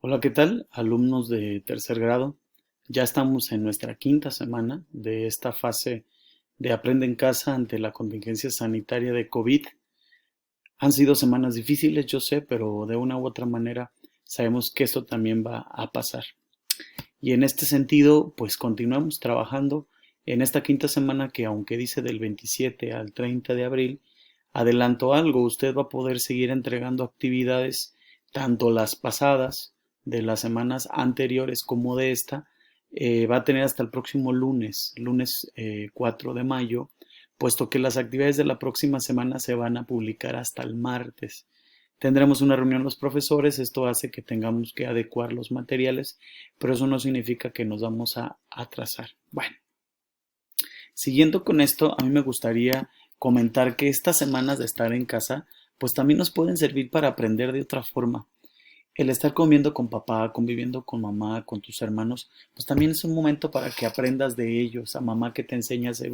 Hola, ¿qué tal? Alumnos de tercer grado. Ya estamos en nuestra quinta semana de esta fase de Aprende en casa ante la contingencia sanitaria de COVID. Han sido semanas difíciles, yo sé, pero de una u otra manera sabemos que esto también va a pasar. Y en este sentido, pues continuamos trabajando en esta quinta semana que aunque dice del 27 al 30 de abril, adelanto algo, usted va a poder seguir entregando actividades, tanto las pasadas de las semanas anteriores como de esta, va a tener hasta el próximo lunes 4 de mayo, puesto que las actividades de la próxima semana se van a publicar hasta el martes. Tendremos una reunión los profesores, esto hace que tengamos que adecuar los materiales, pero eso no significa que nos vamos a atrasar. Bueno, siguiendo con esto, a mí me gustaría comentar que estas semanas de estar en casa, pues también nos pueden servir para aprender de otra forma. El estar comiendo con papá, conviviendo con mamá, con tus hermanos, pues también es un momento para que aprendas de ellos, a mamá que te enseña a hacer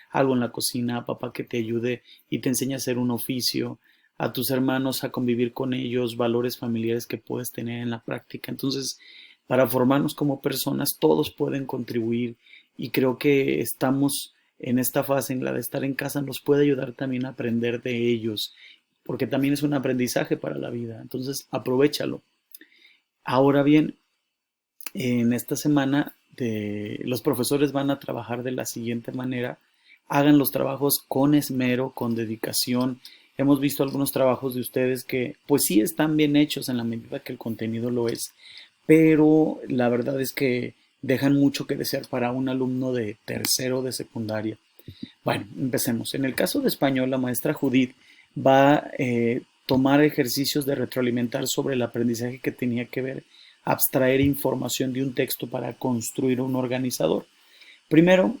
algo en la cocina, a papá que te ayude y te enseña a hacer un oficio, a tus hermanos a convivir con ellos, valores familiares que puedes tener en la práctica. Entonces, para formarnos como personas, todos pueden contribuir y creo que estamos en esta fase en la de estar en casa, nos puede ayudar también a aprender de ellos porque también es un aprendizaje para la vida. Entonces, aprovéchalo. Ahora bien, en esta semana los profesores van a trabajar de la siguiente manera. Hagan los trabajos con esmero, con dedicación. Hemos visto algunos trabajos de ustedes que pues sí están bien hechos en la medida que el contenido lo es, pero la verdad es que dejan mucho que desear para un alumno de tercero de secundaria. Bueno, empecemos. En el caso de español, la maestra Judith va a tomar ejercicios de retroalimentar sobre el aprendizaje que tenía que ver, abstraer información de un texto para construir un organizador. Primero,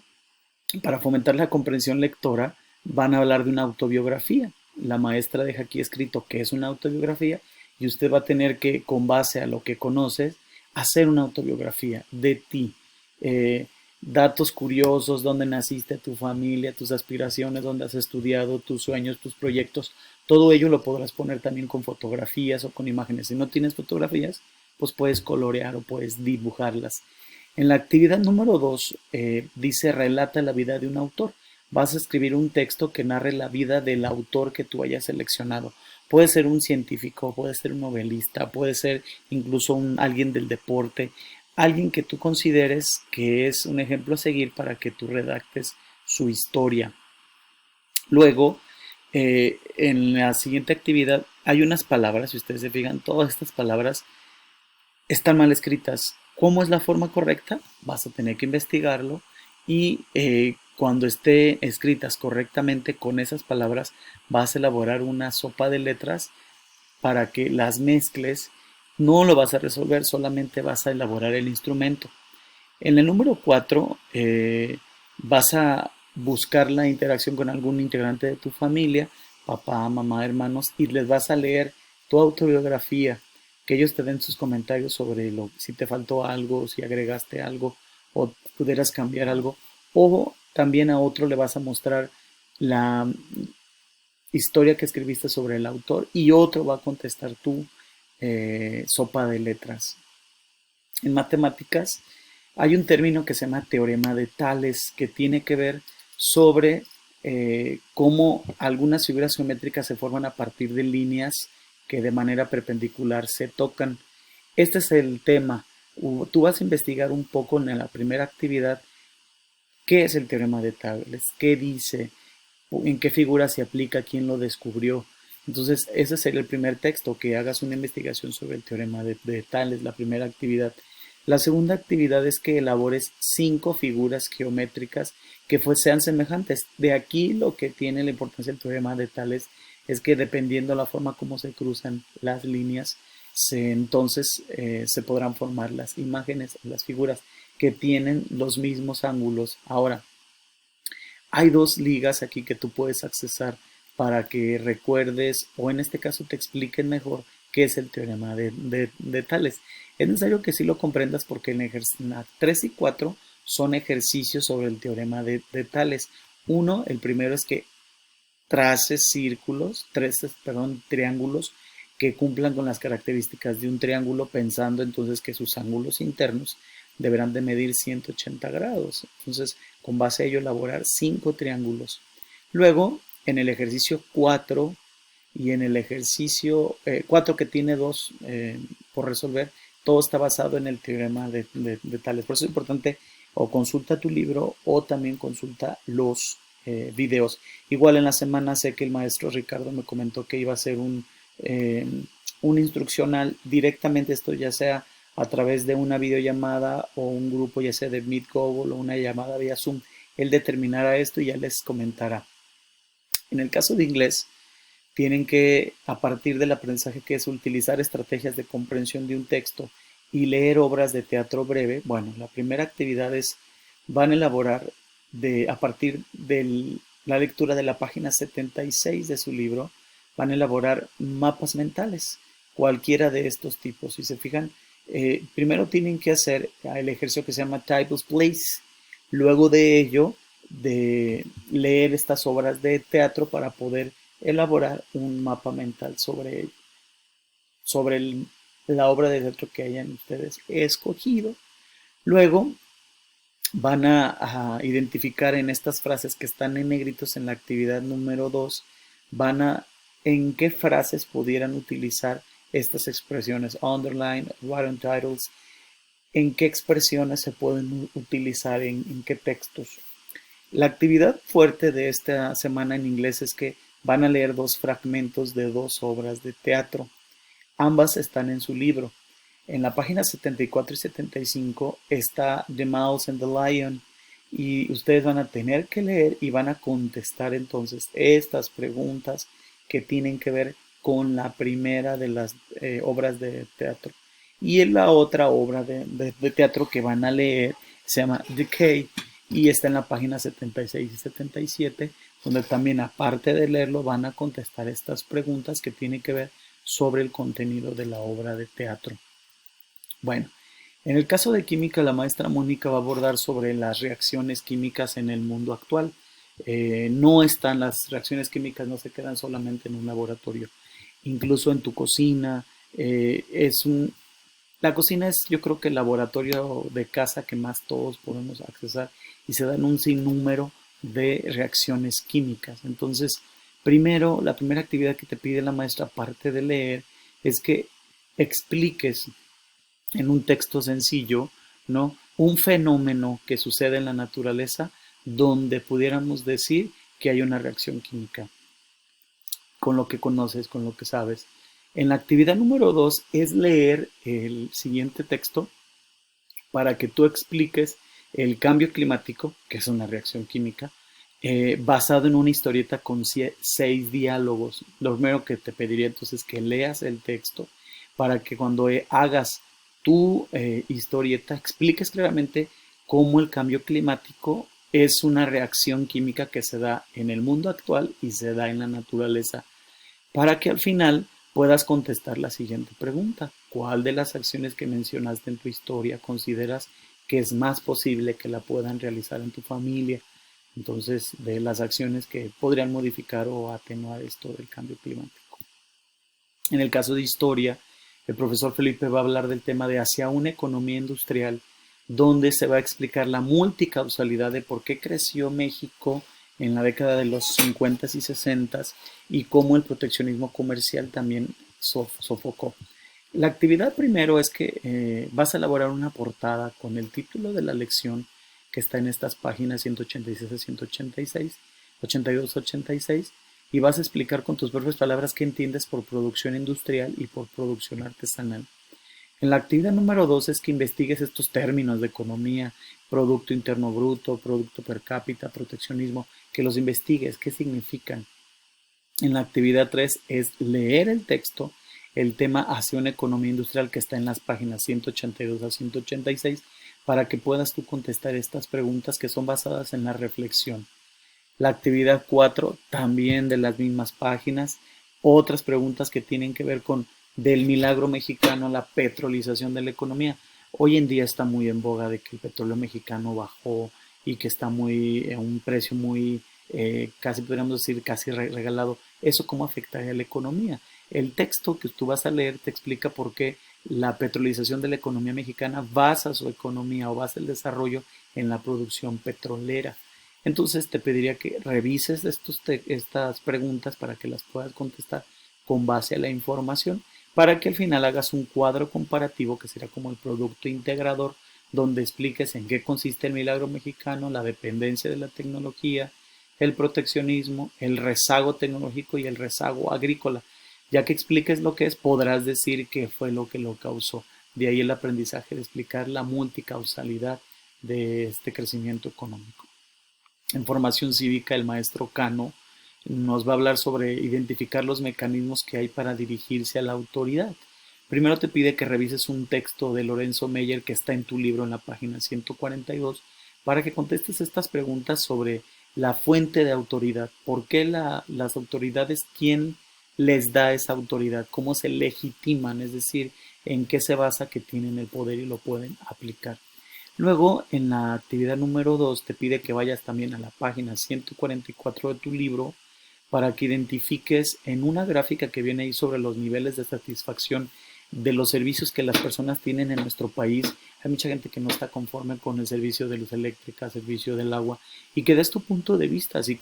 para fomentar la comprensión lectora, van a hablar de una autobiografía. La maestra deja aquí escrito qué es una autobiografía y usted va a tener que, con base a lo que conoces, hacer una autobiografía de ti. Eh, Datos curiosos, dónde naciste, tu familia, tus aspiraciones, dónde has estudiado, tus sueños, tus proyectos. Todo ello lo podrás poner también con fotografías o con imágenes. Si no tienes fotografías, pues puedes colorear o puedes dibujarlas. En la actividad número 2 dice relata la vida de un autor. Vas a escribir un texto que narre la vida del autor que tú hayas seleccionado. Puede ser un científico, puede ser un novelista, puede ser incluso alguien del deporte, alguien que tú consideres que es un ejemplo a seguir para que tú redactes su historia. Luego, en la siguiente actividad hay unas palabras, si ustedes se fijan, todas estas palabras están mal escritas. ¿Cómo es la forma correcta? Vas a tener que investigarlo y cuando esté escritas correctamente con esas palabras vas a elaborar una sopa de letras para que las mezcles. No lo vas a resolver, solamente vas a elaborar el instrumento. En el número 4 vas a buscar la interacción con algún integrante de tu familia, papá, mamá, hermanos, y les vas a leer tu autobiografía, que ellos te den sus comentarios sobre si te faltó algo, si agregaste algo o pudieras cambiar algo. O también a otro le vas a mostrar la historia que escribiste sobre el autor y otro va a contestar tu sopa de letras. En matemáticas hay un término que se llama teorema de Tales que tiene que ver sobre cómo algunas figuras geométricas se forman a partir de líneas que de manera perpendicular se tocan. Este es el tema. Tú vas a investigar un poco en la primera actividad qué es el teorema de Tales, qué dice, en qué figura se aplica, quién lo descubrió. Entonces, ese sería el primer texto, que hagas una investigación sobre el teorema de Tales, la primera actividad. La segunda actividad es que elabores 5 figuras geométricas que sean semejantes. De aquí lo que tiene la importancia del teorema de Tales es que dependiendo de la forma como se cruzan las líneas, entonces se podrán formar las imágenes, las figuras que tienen los mismos ángulos. Ahora, hay dos ligas aquí que tú puedes accesar para que recuerdes o en este caso te expliquen mejor qué es el teorema de Tales. Es necesario que sí lo comprendas porque en la 3 y 4 son ejercicios sobre el teorema de Tales. El primero es que traces triángulos que cumplan con las características de un triángulo, pensando entonces que sus ángulos internos deberán de medir 180 grados. Entonces, con base a ello, elaborar 5 triángulos. Luego, en el ejercicio 4 y en el ejercicio 4 que tiene 2 por resolver, todo está basado en el teorema de Tales. Por eso es importante o consulta tu libro o también consulta los videos. Igual en la semana sé que el maestro Ricardo me comentó que iba a hacer un instruccional directamente, esto ya sea a través de una videollamada o un grupo ya sea de Meet Google o una llamada vía Zoom. Él determinará esto y ya les comentará. En el caso de inglés, tienen que, a partir del aprendizaje que es utilizar estrategias de comprensión de un texto y leer obras de teatro breve, bueno, la primera actividad es, van a elaborar a partir de la lectura de la página 76 de su libro, van a elaborar mapas mentales, cualquiera de estos tipos. Si se fijan, primero tienen que hacer el ejercicio que se llama Titles Place, luego de ello, de leer estas obras de teatro para poder elaborar un mapa mental sobre la obra de teatro que hayan ustedes escogido. Luego van a identificar en estas frases que están en negritos en la actividad número 2, van a en qué frases pudieran utilizar estas expresiones, underline, write on titles, en qué expresiones se pueden utilizar en qué textos. La actividad fuerte de esta semana en inglés es que van a leer 2 fragmentos de 2 obras de teatro. Ambas están en su libro. En la página 74 y 75 está The Mouse and the Lion y ustedes van a tener que leer y van a contestar entonces estas preguntas que tienen que ver con la primera de las obras de teatro. Y en la otra obra de teatro que van a leer se llama Decay y está en la página 76 y 77, donde también aparte de leerlo van a contestar estas preguntas que tienen que ver sobre el contenido de la obra de teatro. Bueno, en el caso de química, la maestra Mónica va a abordar sobre las reacciones químicas en el mundo actual. No están las reacciones químicas, no se quedan solamente en un laboratorio, incluso en tu cocina. La cocina es, yo creo que el laboratorio de casa que más todos podemos accesar y se dan un sinnúmero de reacciones químicas. Entonces, primero, la primera actividad que te pide la maestra, aparte de leer, es que expliques en un texto sencillo, ¿no? Un fenómeno que sucede en la naturaleza donde pudiéramos decir que hay una reacción química con lo que conoces, con lo que sabes. En la actividad número 2 es leer el siguiente texto para que tú expliques el cambio climático, que es una reacción química, basado en una historieta con 6 diálogos. Lo primero que te pediría entonces es que leas el texto para que cuando hagas tu historieta expliques claramente cómo el cambio climático es una reacción química que se da en el mundo actual y se da en la naturaleza, para que al final puedas contestar la siguiente pregunta. ¿Cuál de las acciones que mencionaste en tu historia consideras que es más posible que la puedan realizar en tu familia? Entonces, de las acciones que podrían modificar o atenuar esto del cambio climático. En el caso de historia, el profesor Felipe va a hablar del tema de hacia una economía industrial, donde se va a explicar la multicausalidad de por qué creció México en la década de los 50 y 60 y cómo el proteccionismo comercial también sofocó. La actividad primero es que vas a elaborar una portada con el título de la lección que está en estas páginas 186 a 186, 82 a 86, y vas a explicar con tus propias palabras qué entiendes por producción industrial y por producción artesanal. En la actividad número 2 es que investigues estos términos de economía, Producto Interno Bruto, Producto Per Cápita, proteccionismo, que los investigues, qué significan. En la actividad 3 es leer el texto, el tema hacia una economía industrial que está en las páginas 182 a 186, para que puedas tú contestar estas preguntas que son basadas en la reflexión. La actividad 4 también de las mismas páginas, otras preguntas que tienen que ver con del milagro mexicano a la petrolización de la economía. Hoy en día está muy en boga de que el petróleo mexicano bajó y que está muy a un precio muy, casi podríamos decir, casi regalado. ¿Eso cómo afectaría a la economía? El texto que tú vas a leer te explica por qué la petrolización de la economía mexicana basa su economía o basa el desarrollo en la producción petrolera. Entonces te pediría que revises estas preguntas para que las puedas contestar con base a la información, para que al final hagas un cuadro comparativo que será como el producto integrador, donde expliques en qué consiste el milagro mexicano, la dependencia de la tecnología, el proteccionismo, el rezago tecnológico y el rezago agrícola. Ya que expliques lo que es, podrás decir qué fue lo que lo causó. De ahí el aprendizaje de explicar la multicausalidad de este crecimiento económico. En formación cívica, el maestro Cano nos va a hablar sobre identificar los mecanismos que hay para dirigirse a la autoridad. Primero te pide que revises un texto de Lorenzo Meyer que está en tu libro en la página 142 para que contestes estas preguntas sobre la fuente de autoridad. ¿Por qué las autoridades? ¿Quién les da esa autoridad? ¿Cómo se legitiman? Es decir, ¿en qué se basa que tienen el poder y lo pueden aplicar? Luego, en la actividad número 2, te pide que vayas también a la página 144 de tu libro para que identifiques en una gráfica que viene ahí sobre los niveles de satisfacción de los servicios que las personas tienen en nuestro país. Hay mucha gente que no está conforme con el servicio de luz eléctrica, servicio del agua, y que des tu punto de vista. Si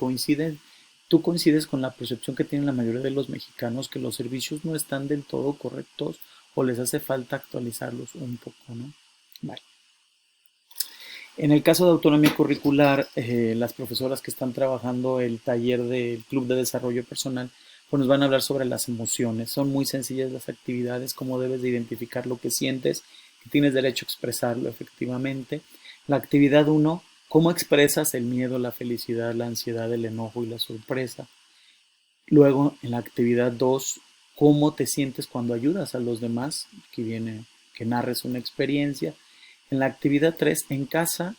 tú coincides con la percepción que tienen la mayoría de los mexicanos, que los servicios no están del todo correctos o les hace falta actualizarlos un poco, ¿no? Vale. En el caso de autonomía curricular, las profesoras que están trabajando el taller del Club de Desarrollo Personal, pues nos van a hablar sobre las emociones. Son muy sencillas las actividades, cómo debes de identificar lo que sientes, que tienes derecho a expresarlo efectivamente. La actividad 1, cómo expresas el miedo, la felicidad, la ansiedad, el enojo y la sorpresa. Luego, en la actividad 2, cómo te sientes cuando ayudas a los demás, aquí viene que narres una experiencia. En la actividad 3, en casa,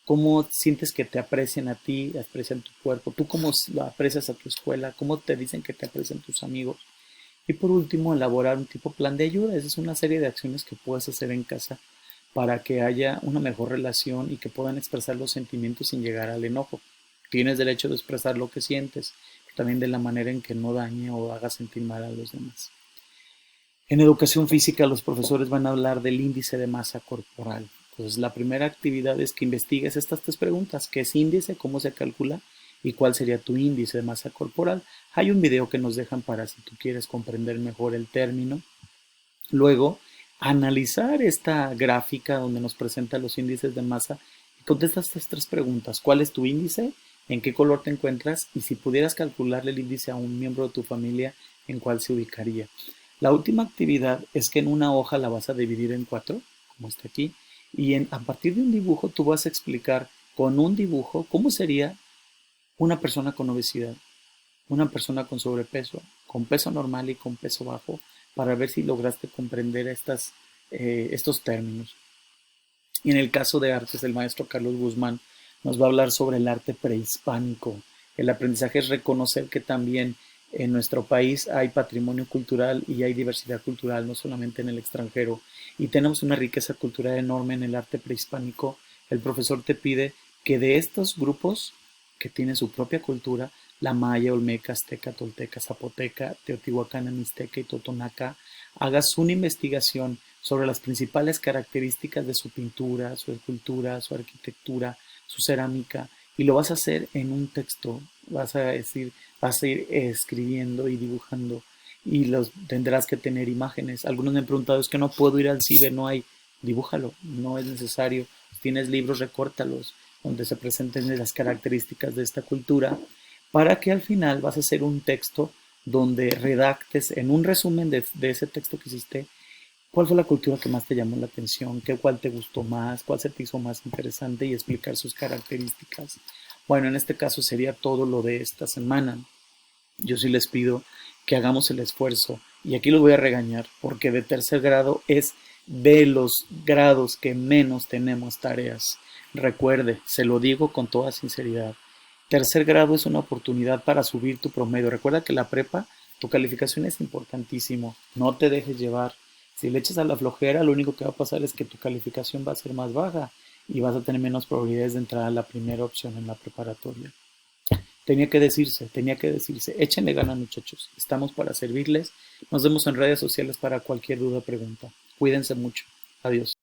cómo sientes que te aprecian a ti, aprecian tu cuerpo, tú cómo lo aprecias a tu escuela, cómo te dicen que te aprecian tus amigos. Y por último, elaborar un tipo de plan de ayuda. Esa es una serie de acciones que puedes hacer en casa para que haya una mejor relación y que puedan expresar los sentimientos sin llegar al enojo. Tienes derecho de expresar lo que sientes, pero también de la manera en que no dañe o haga sentir mal a los demás. En educación física los profesores van a hablar del índice de masa corporal. Entonces la primera actividad es que investigues estas tres preguntas. ¿Qué es índice? ¿Cómo se calcula? ¿Y cuál sería tu índice de masa corporal? Hay un video que nos dejan para si tú quieres comprender mejor el término. Luego, analizar esta gráfica donde nos presenta los índices de masa y contesta estas tres preguntas. ¿Cuál es tu índice? ¿En qué color te encuentras? Y si pudieras calcularle el índice a un miembro de tu familia, ¿en cuál se ubicaría? La última actividad es que en una hoja la vas a dividir en 4, como está aquí, y a partir de un dibujo tú vas a explicar con un dibujo cómo sería una persona con obesidad, una persona con sobrepeso, con peso normal y con peso bajo, para ver si lograste comprender estos términos. Y en el caso de artes, el maestro Carlos Guzmán nos va a hablar sobre el arte prehispánico. El aprendizaje es reconocer que también en nuestro país hay patrimonio cultural y hay diversidad cultural, no solamente en el extranjero. Y tenemos una riqueza cultural enorme en el arte prehispánico. El profesor te pide que de estos grupos que tienen su propia cultura, la maya, olmeca, azteca, tolteca, zapoteca, teotihuacana, mixteca y totonaca, hagas una investigación sobre las principales características de su pintura, su escultura, su arquitectura, su cerámica, y lo vas a hacer en un texto, vas a ir escribiendo y dibujando, y tendrás que tener imágenes. Algunos me han preguntado, es que no puedo ir al ciber, no hay, dibújalo, no es necesario. Si tienes libros, recórtalos, donde se presenten las características de esta cultura, para que al final vas a hacer un texto donde redactes en un resumen de ese texto que hiciste cuál fue la cultura que más te llamó la atención, cuál te gustó más, cuál se te hizo más interesante y explicar sus características. Bueno, en este caso sería todo lo de esta semana. Yo sí les pido que hagamos el esfuerzo y aquí los voy a regañar porque de tercer grado es de los grados que menos tenemos tareas. Recuerde, se lo digo con toda sinceridad. Tercer grado es una oportunidad para subir tu promedio. Recuerda que la prepa, tu calificación es importantísimo. No te dejes llevar. Si le echas a la flojera, lo único que va a pasar es que tu calificación va a ser más baja y vas a tener menos probabilidades de entrar a la primera opción en la preparatoria. tenía que decirse. Échenle ganas, muchachos. Estamos para servirles. Nos vemos en redes sociales para cualquier duda o pregunta. Cuídense mucho. Adiós.